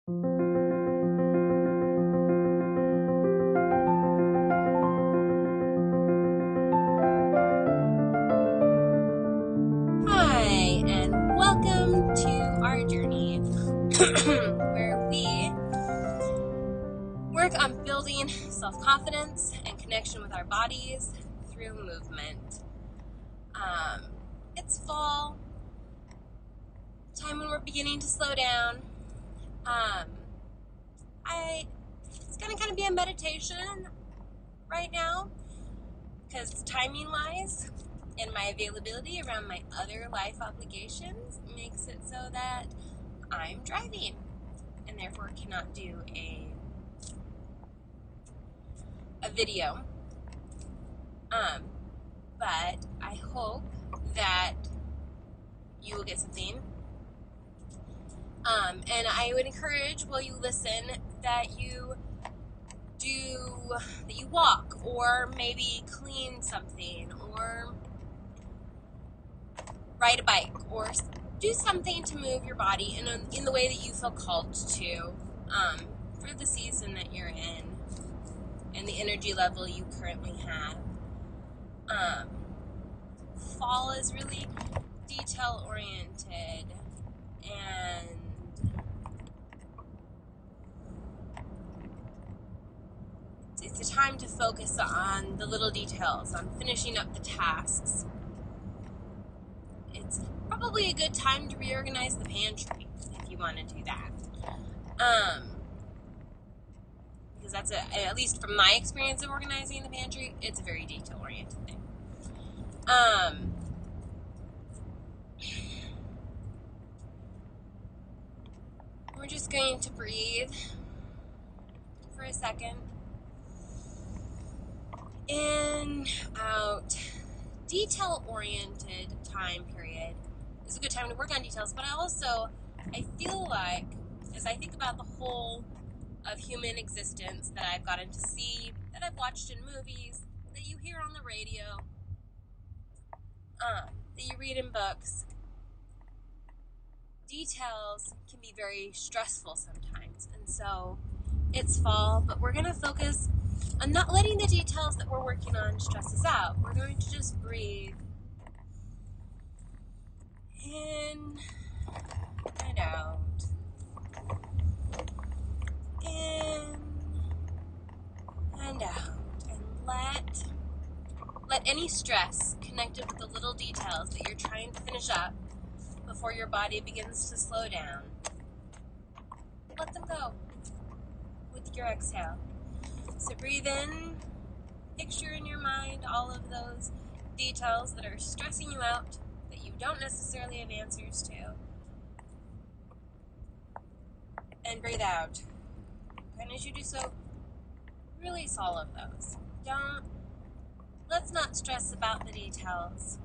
Hi, and welcome to our journey where we work on building self-confidence and connection with our bodies through movement. It's fall, time when we're beginning to slow down. It's going to kind of be a meditation right now because timing-wise and my availability around my other life obligations makes it so that I'm driving and therefore cannot do a video. But I hope that you will get something. And I would encourage while you listen that you walk or maybe clean something or ride a bike or do something to move your body in the way that you feel called to for the season that you're in and the energy level you currently have. Fall is really detail oriented and it's a time to focus on the little details, on finishing up the tasks. It's probably a good time to reorganize the pantry if you want to do that. Because that's at least from my experience of organizing the pantry, it's a very detail oriented thing. We're just going to breathe for a second. In, out. Detail-oriented time period is a good time to work on details, but I feel like, as I think about the whole of human existence that I've gotten to see, that I've watched in movies, that you hear on the radio, that you read in books, details can be very stressful sometimes. And so it's fall, but we're going to focus on not letting the details that we're working on stress us out. We're going to just breathe in and out. In and out. And let any stress connected with the little details that you're trying to finish up before your body begins to slow down, let them go with your exhale. So breathe in, picture in your mind all of those details that are stressing you out, that you don't necessarily have answers to. And breathe out. And as you do so, release all of those. Let's not stress about the details.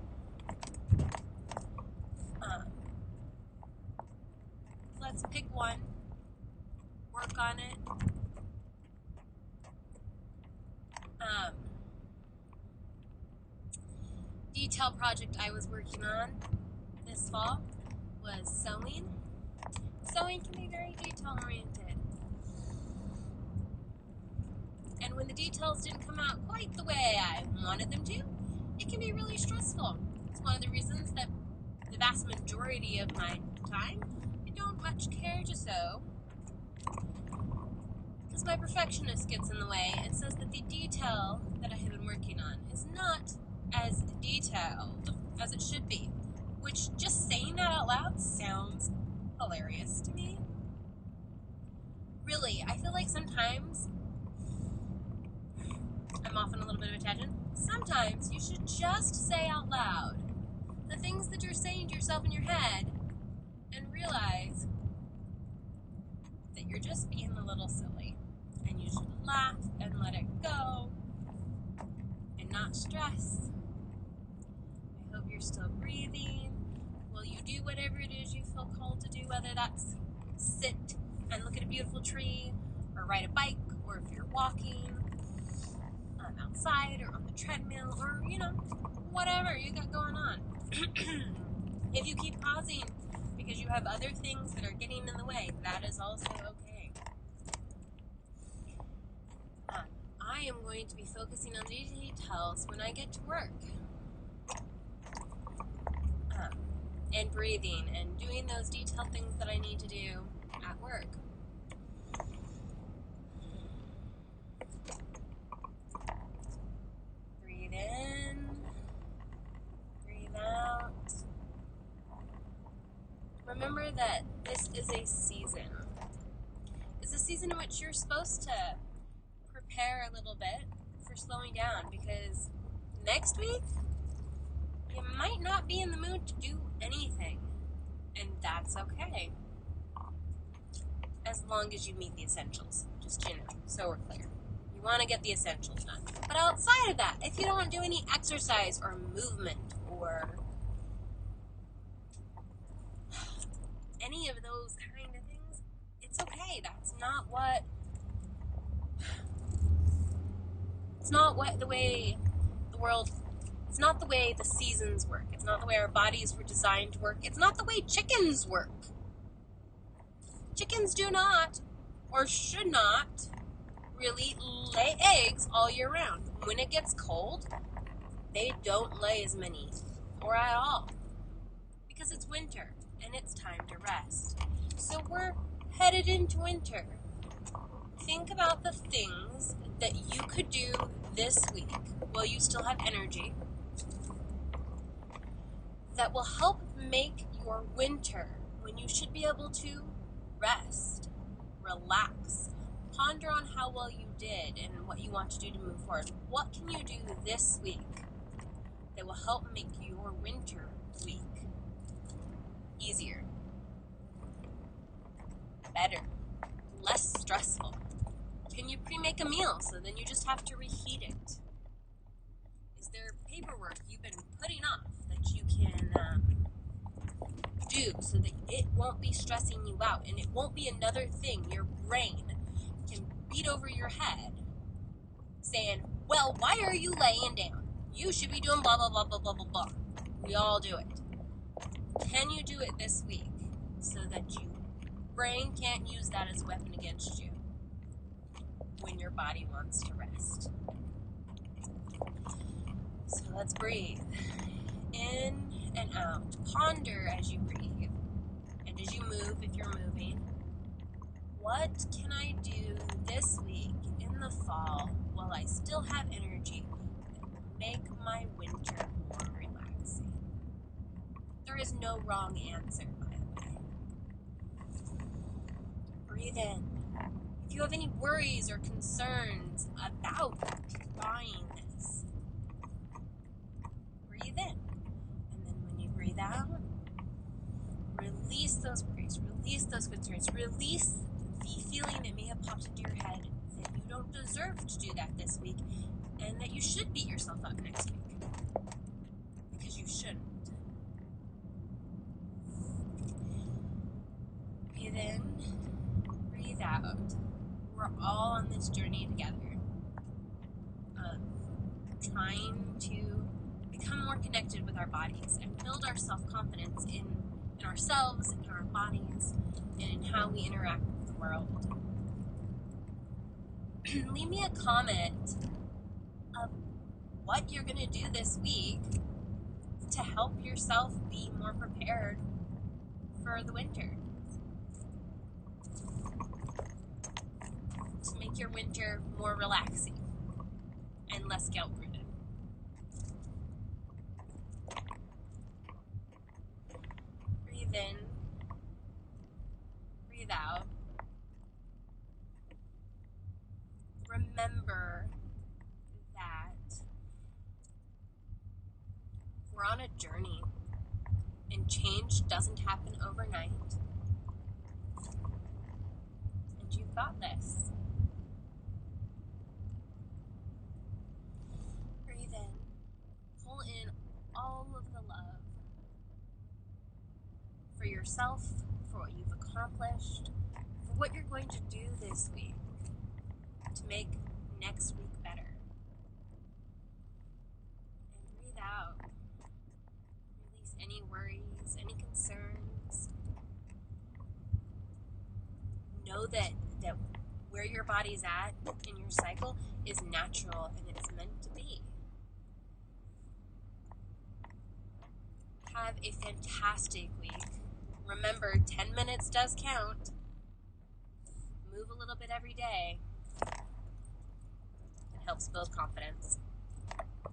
Let's pick one, work on it. Detail project I was working on this fall was sewing. Sewing can be very detail oriented. And when the details didn't come out quite the way I wanted them to, it can be really stressful. It's one of the reasons that the vast majority of my time I don't much care to sew, because my perfectionist gets in the way and says that the detail that I have been working on is not as detailed as it should be, which just saying that out loud sounds hilarious to me. Really, I feel like sometimes I'm off on a little bit of a tangent. Sometimes you should just say out loud the things that you're saying to yourself in your head and realize that you're just being a little silly. And you should laugh and let it go and not stress. I hope you're still breathing while you do whatever it is you feel called to do, whether that's sit and look at a beautiful tree or ride a bike, or if you're walking outside or on the treadmill, or whatever you got going on. If you keep pausing because you have other things that are getting in the way, that is also okay. I am going to be focusing on the details when I get to work. And breathing and doing those detailed things that I need to do at work. Breathe in, breathe out. Remember that this is a season. It's a season in which you're supposed to prepare a little bit for slowing down, because next week you might not be in the mood to do anything, and that's okay. As long as you meet the essentials, just, so we're clear. You want to get the essentials done. But outside of that, if you don't want to do any exercise or movement or any of those kind of things, it's okay. That's not what the way the world, it's not the way the seasons work. It's not the way our bodies were designed to work. It's not the way chickens work. Chickens do not, or should not, really lay eggs all year round. When it gets cold, they don't lay as many, or at all, because it's winter and it's time to rest. So we're headed into winter. Think about the things that you could do this week while you still have energy that will help make your winter, when you should be able to rest, relax, ponder on how well you did and what you want to do to move forward. What can you do this week that will help make your winter week easier, better, less stressful? Can you pre-make a meal so then you just have to reheat it? Is there paperwork you've been putting off that you can do so that it won't be stressing you out and it won't be another thing your brain can beat over your head saying, well, why are you laying down? You should be doing blah, blah, blah, blah, blah, blah, blah. We all do it. Can you do it this week so that your brain can't use that as a weapon against you when your body wants to rest? So let's breathe. In and out. Ponder as you breathe. And as you move, if you're moving, what can I do this week in the fall while I still have energy that will make my winter more relaxing? There is no wrong answer, by the way. Breathe in. If you have any worries or concerns about buying this, breathe in. And then when you breathe out, release those worries, release those concerns, release the feeling that may have popped into your head that you don't deserve to do that this week and that you should beat yourself up next week. Because you shouldn't. Breathe in, breathe out. We're all on this journey together. Trying to become more connected with our bodies and build our self-confidence in ourselves, in our bodies, and in how we interact with the world. Leave me a comment of what you're going to do this week to help yourself be more prepared for the winter. To make your winter more relaxing and less guilt-ridden. Breathe in, breathe out. Remember that we're on a journey and change doesn't happen overnight. And you've got this. Breathe in, pull in all of the love for yourself, for what you've accomplished, for what you're going to do this week to make next week better. And breathe out. Release any worries, any concerns. Know that where your body's at in your cycle is natural and it's meant to be. Have a fantastic week. Remember, 10 minutes does count. Move a little bit every day. It helps build confidence.